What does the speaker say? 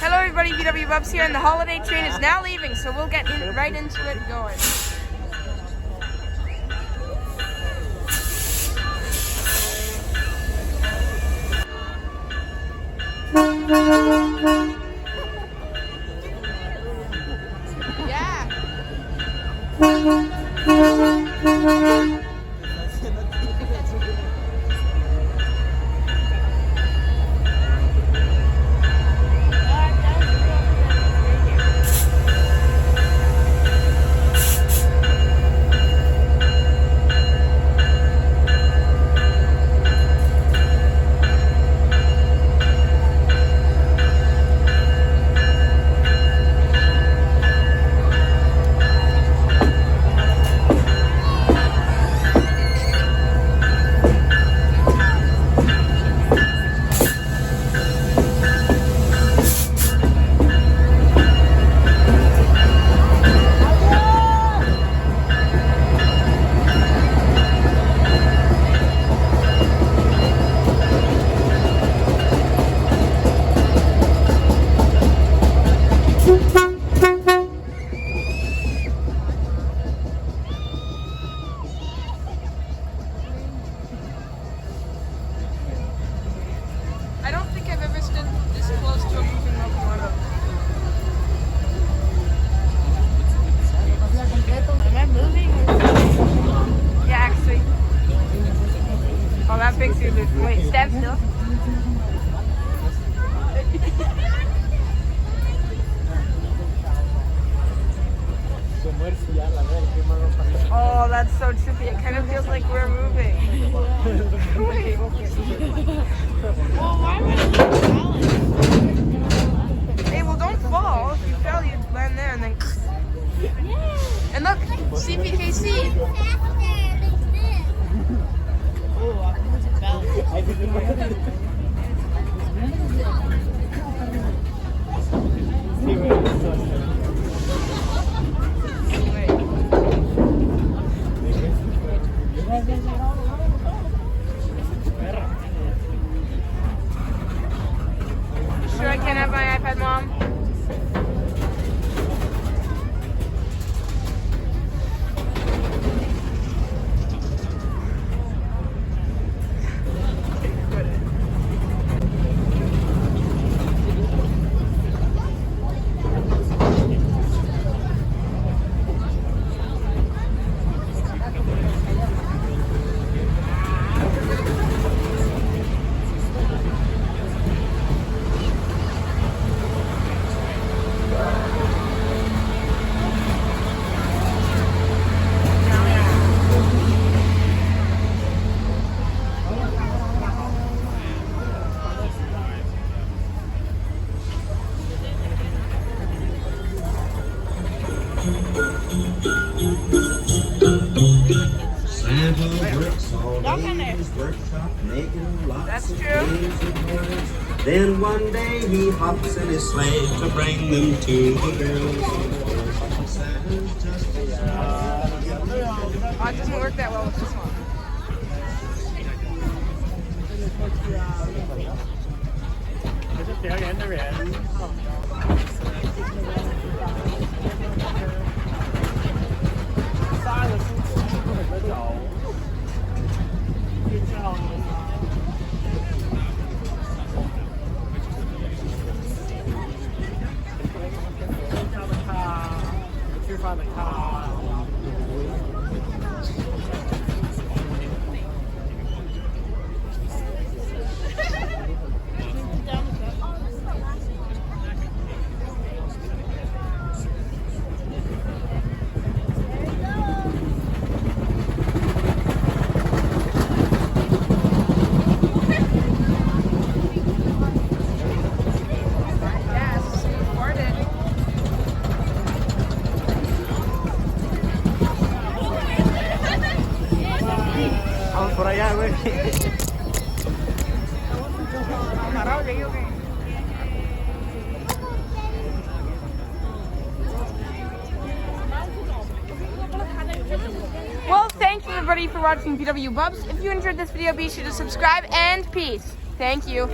Hello everybody, VW Bubs here, and the holiday train is now leaving, so we'll get right into it and going. Yeah. I don't think I've ever stood this close to a moving locomotive. Am I moving? Yeah, actually. Oh, that makes you lose. Wait, stand still. Oh, that's so trippy. It kind of feels like we're moving. Wait. Well, why am I falling? Hey, well, don't fall. If you fell, you'd land there and then. Yeah. And look, CPKC. Oh, I almost fell. Sure, I can't have my iPad, Mom. That's true. Then one day he hops in his sleigh to bring them to the girls. Oh, it doesn't work that well with this one. Por allá, güey. Well, thank you everybody for watching VW Bubs. If you enjoyed this video, be sure to subscribe and peace. Thank you.